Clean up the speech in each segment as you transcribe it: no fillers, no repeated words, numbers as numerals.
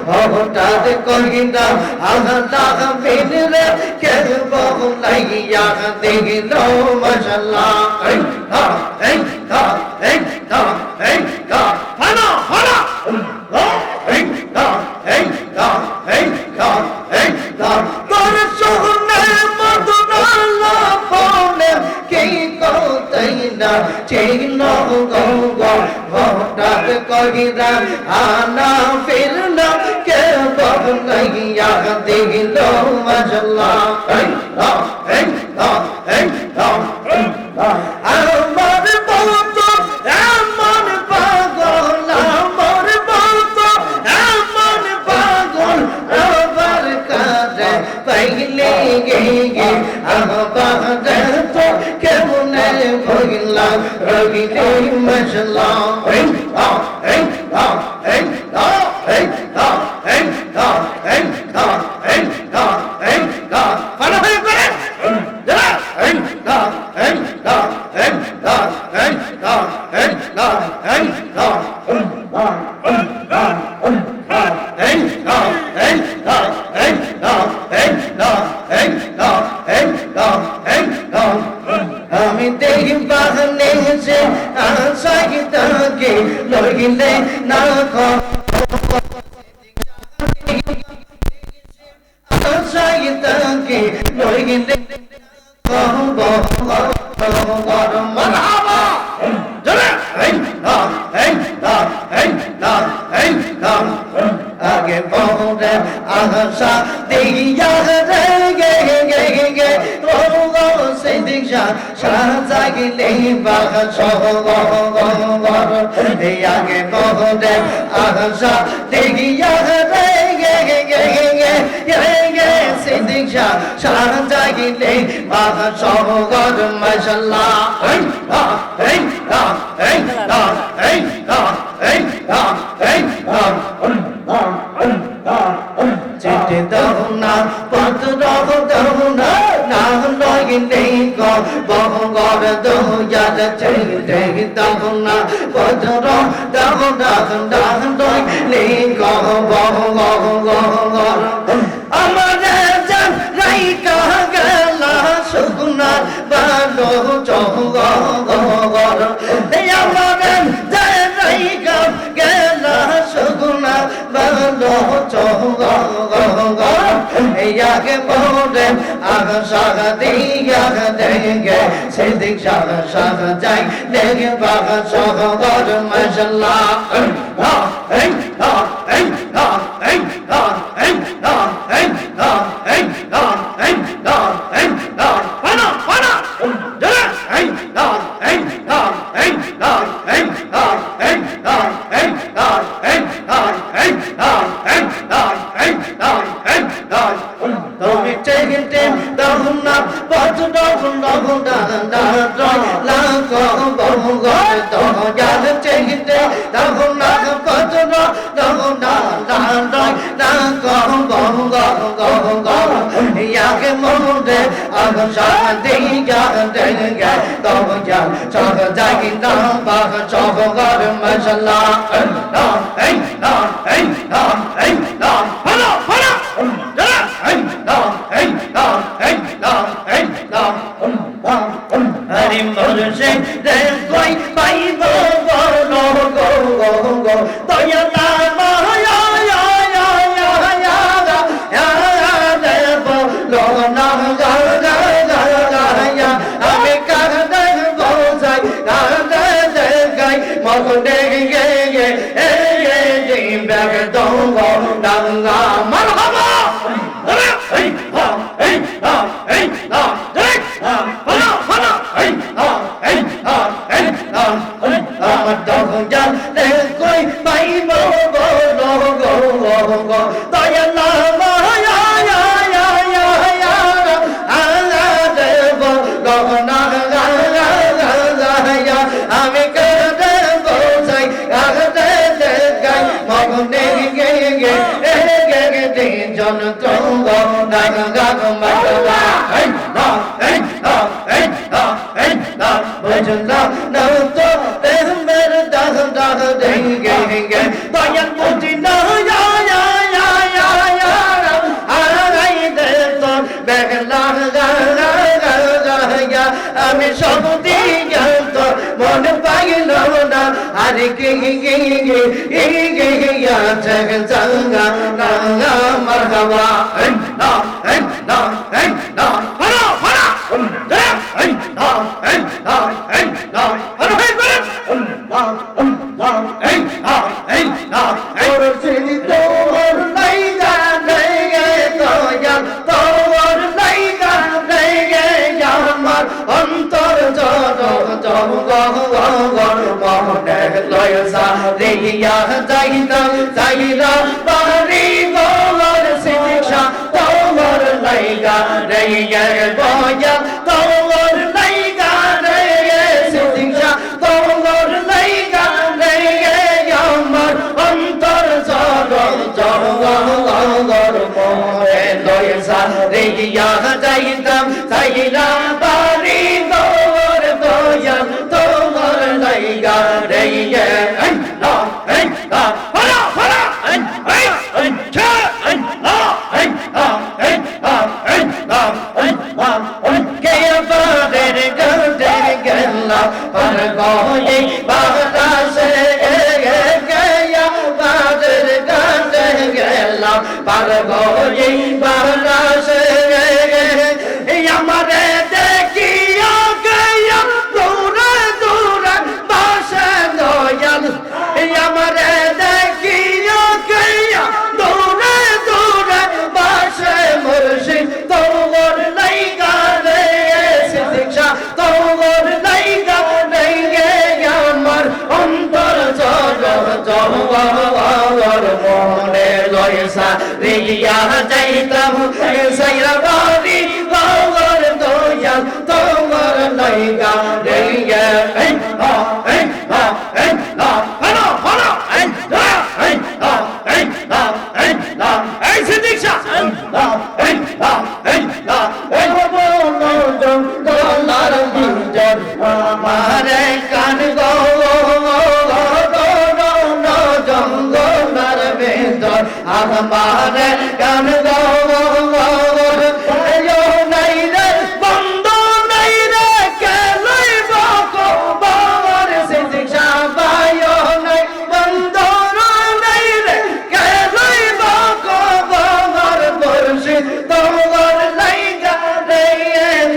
হঠাৎ কহিলা আল্লাহ ফিরে কে বলাইয়া দেখিল মাশাআল্লাহ এই হা এই হা এই হা এই হা ফানা ফানা এই হা এই হা এই হা এই হা তোর সোনে মধুরালা বলে কে কোথায় না চিহ্ন গো হঠাৎ কহিলা আনা ফিরনা কে বলাইয়া দেখিল মাশাআল্লাহ এই হা এই হা এই হা আমার বলতো এমন পাগল আমার বলতো এমন পাগল আবার কাজে পাইলে গে আবার তো কেমন ভগলা রগিলে মাশাআল্লাহ এই হা এই হা এই হা এই হা এই হা এই হা এই হা এই হা ফানা হয়ে করে যারা এই হা এই হা এই হা এই হা এই হা এই হা আমি দেখি বাহনে সে আশাই তাকে লইলে না আশাই তাকে লইলে মারহাবা জোরে এই না এই না এই না এই না আগে বহরে আশা দিয়া রে গে গে গে ও সে দিশা সাজাগিলে বাহ সহগর এই আগে বহরে আশা দিয়া রে গে গে গে গে সে দিশা সাজাগিলে বাহ সহগর মাশাআল্লাহ এই হা এই হা এই হা এই হা এই হা এই হা চিঠি দাও না পত্র দাও না না লইলে গো বহগর দয়ার চিঠি দাও না পত্র দাও না না লইলে গো বহগর আমার জান রাইকা গেলা সুগুনা বালো চহগর এই আমার জান রাইকা গেলা সুগুনা বালো চহগর এই আগে বলে আগা সাগা দিয়া দেঙ্গে সিদ্দিক সাগা যাই দেখে বাগা সহগর মাশাআল্লাহ হা এই হা এই হা এই হা এই হা এই হা এই হা এই হা এই হা ফানা ফানা জোরে এই হা এই হা এই হা এই হা এই হা এই হা এই হা এই হা এই হা এই হা এই হা তুমি চেহিতে দাও না পথ দাও না লাখ বহুগর দয়াল চেহিতে দাও না পথ দাও না লাখ বহুগর ইয়াকে মনে আগা শান্তি দিয়া দয়াল সব জাগি না বাহ সহগর মাশাআল্লাহ এই না এই না এই না ফানা ফানা হরি মরশে রে কই পাইব বলো গো গো দয়ালা মায়া ya ya ya ya ya ya বলো না গা গা গা ya আমি কাঁদে বোঝাই কাঁদে গাই মগনে গে গে এ দিন ব্যাগ দঙ্গো ডাঙ্গা মারহাবা এই হা এই হা এই হা এই হা ফানা ফানা এই হা এই হা এই হা আমার দয়াল রে কই পাইব বলো গো গো দয়াল মায়া ya ya ya ya আলা দেব গগনা গা গা গা ya আমি কাঁদে বোঝাই কাঁদে গাই মগনে গে গে গে গে দিন জন তঙ্গ নাগ গাগ মাগলা এই না এই না এই না এই না বুঝলা না তো তেমের দাহ দাহ দেঙ্গে গে দয়াল বুঝি না ya ya ya janga nanga marhaba na hara অন্তর মনে লয় সারিয়া যাইতাম যাইরা বাড়ি গোর শিক্ষা তোর লাইগা রে বয়া তোর লাইগা রে শিক্ষা তোর লাইগা রে আমার অন্তর মনে লয় সারিয়া যাইতাম যাইরা বাড়ি গোর বয়া তোর লাইগা রে আমারে দেখিয়া গয়া দূরে দূরে বাসে দয়াল আমারে দেখিয়া গয়া দূরে দূরে বাসে মুর্শিদ তোর লাইগা রে শিক্ষা তোর লাইগা রে আমার অন্তর জগর মনে লয়সা রিয়া যাইতাম সাইরা বাড়ি গোর দয়াল তোর লাইগা রে আমারে কান গো জঙ্গলার ভেতর আমারে কান গো নাই রে বন্ধ নাই রে কে লইব বাবার শিক্ষা পায় নাই বন্ধ নাই রে কে লইব বাবার মুর্শিদ তোর লাইগা রে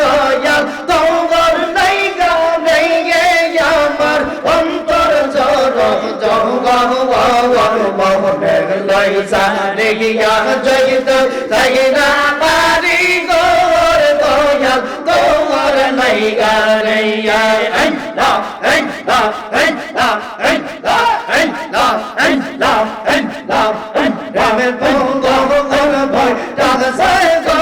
দয়াল তোর লাইগা রে আমার অন্তর মনে লইসা রে জয়িত সাইরা বাড়ি গোর দয়াল তোর লাইগা রে রামের পঙ্গ ভয় টাক সাই গো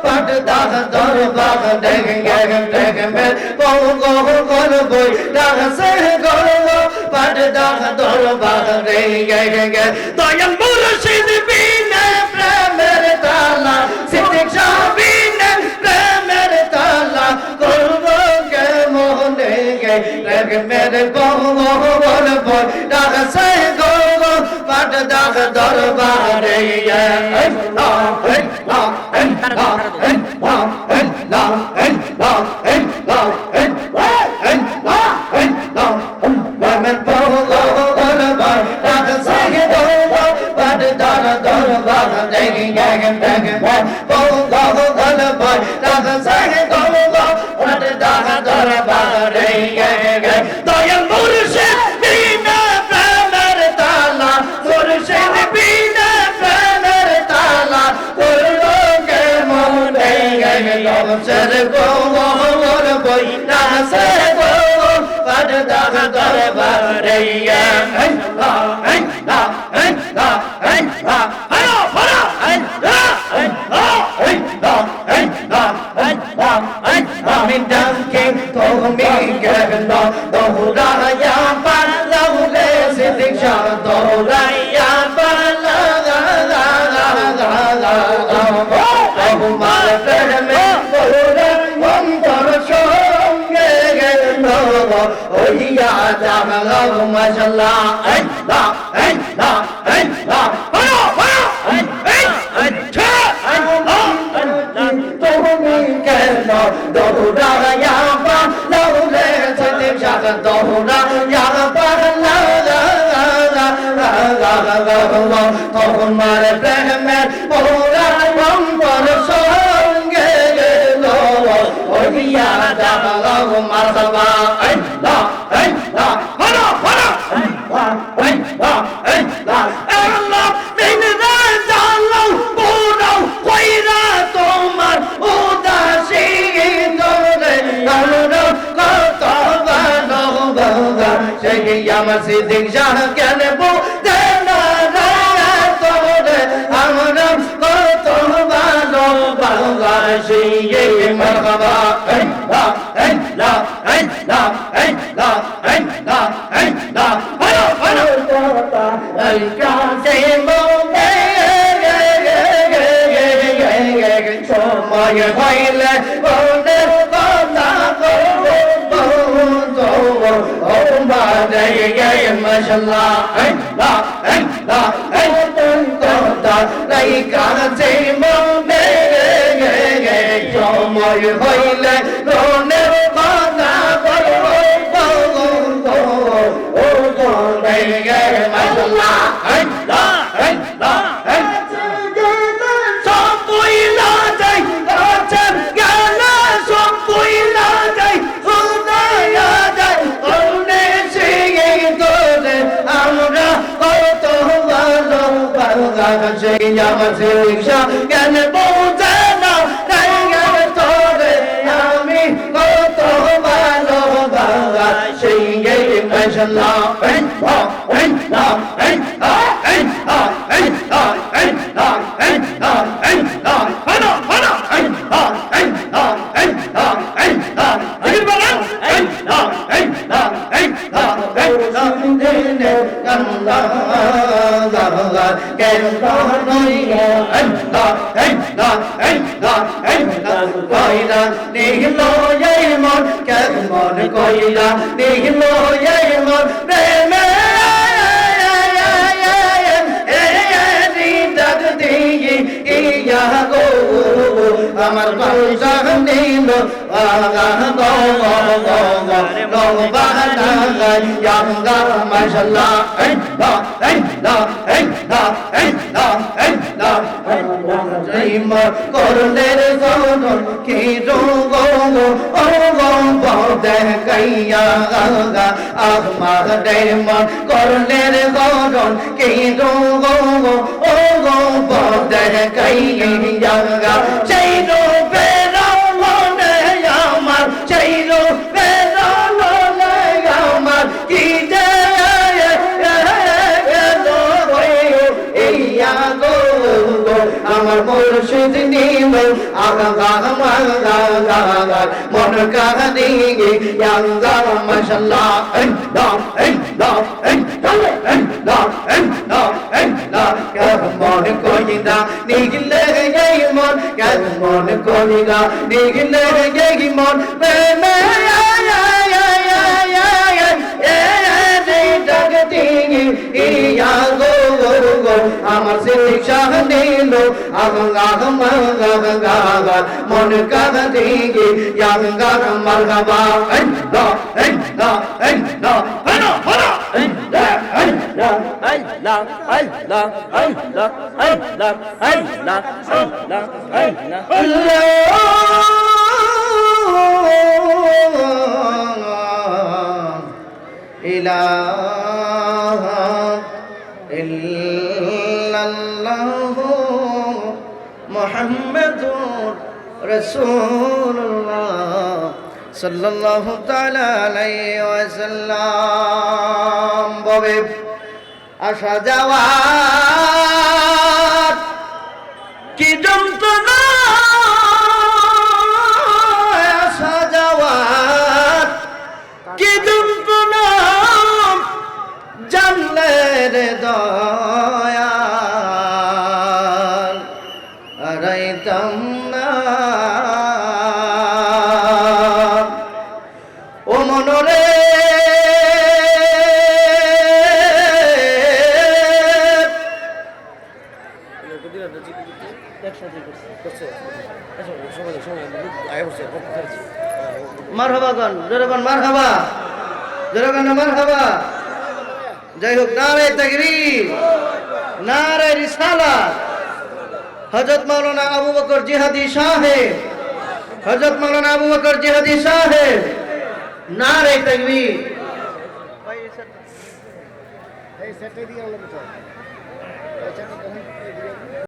পাট দাগ দর বাগ দেখ মে পঙ্গ ভয় টাক সাই গো পাট দাগ দর বাগ রে দয়াল মুর্শিদ বিনে প্রেমের তালা শিক্ষা বিনে প্রেমের তালা করব কে মোহনে গে মেরে পঙ্গ ভয় টাক সাই গো পাট দাগ দর বাগ রে দয়াল মুর্শিদ বিনা প্রেমের তালা মুর্শিদ বিনা প্রেমের তালা করলোকে মনে লবসের গোর বই নাসে গো পাদ দাগ দরবারে আমি ডাকে তুমি গেল দৌড়াইয়া পালাউলে শিক্ষা দৌড়াইয়া পালা তোমার প্রেমে অন্তর সঙ্গে গেল ওইয়া জাগলাম মাশাআল্লাহ দৌড়াইয়া পালাউলে শিক্ষা দৌড়াইয়া পালা তোমার প্রেমের মোরা অন্তর সঙ্গে গেল ওইয়া জাগাও মারহাবা আল্লাহ আল্লাহ হলো হলো আল্লাহ আল্লাহ আল্লাহ মিনরা জানো পুরো কইরা তোমার উদাসী করে আমরা কত ভালোবাসা সেই আমার সিদ্দিক শাহ কেন বলতে না তোরে আমরা কত ভালোবাসি মারহাবা আল্লাহ আল্লাহ আল্লাহ আল্লাহ আল্লাহ আল্লাহ হলো হলো এই কাছে মনে সময় হইলে বলে কথা বলবো ও বাদে মাশাআল্লাহ আল্লাহ আল্লাহ কথা এই কাছে মনে সময় হইলে বলে কথা বলবো ও বাদে মাশাআল্লাহ আল্লাহ আল্লাহ সেই আমার শিক্ষা জ্ঞান পৌঁছে না তোরে আমি কত ভালো বাবা সেই মাশাআল্লাহ আল্লাহ আল্লাহ আল্লাহ আল্লাহ আল্লাহ আল্লাহ আল্লাহ আল্লাহ হলো হলো আল্লাহ আল্লাহ আল্লাহ আল্লাহ বলেন আল্লাহ আল্লাহ আল্লাহ আল্লাহ কেন নইয়া আল্লাহ আল্লাহ আল্লাহ আল্লাহ কইরা নিহলো এই মন কেমন কইরা নিহলো এই মন প্রেমে ইয়া গো আমার বাসা নিল মাশাআল্লাহ আল্লাহ আল্লাহ আল্লাহ আল্লাহ আল্লাহ করলের গন কি রোগ ও বদে কাইয়া আহমাদের মন করলের গন কি রোগ ও বদে কাইয়া সেই রূপে মনে আমার সেই রূপে মনে আমার কি যে আমার মুর্শিদ নিল মন কাহানি মাশাআল্লাহ আল্লাহ আল্লাহ আল্লাহ আল্লাহ আল্লাহ কেমন কইরা নিগলে এই মন কেমন কইরা নিগলে এই মন প্রেমে আমার শিক্ষা নিল মন কাদা দিগে মারহাবা আল্লাহ আল্লাহ আল্লাহ হলো হলো আল্লাহ আল্লাহ আল্লাহ আল্লাহ আল্লাহ আল্লাহ আল্লাহ আল্লাহ আল্লাহ ইলাহা ইল্লাল্লাহ মুহাম্মাদুর রাসূলুল্লাহ সাল্লাল্লাহু তাআলা আলাইহি ওয়াসাল্লাম ববে আসা যাওয়া কি যন্ত্রণা আসা যাওয়া কি যন্ত্রণা জানলে রে দয়াল আরাইতাম না ও মনরে মারহাবা গান জোরে গান মারহাবা জোরে গান মারহাবা যাই হোক, নারে তাকবীর, নারে রিসালাত। হযরত মাওলানা আবু বকর জিহাদি সাহেব, হযরত মাওলানা আবু বকর জিহাদি সাহেব, নারে তাকবীর। এই সেটে দিয়ে আমরা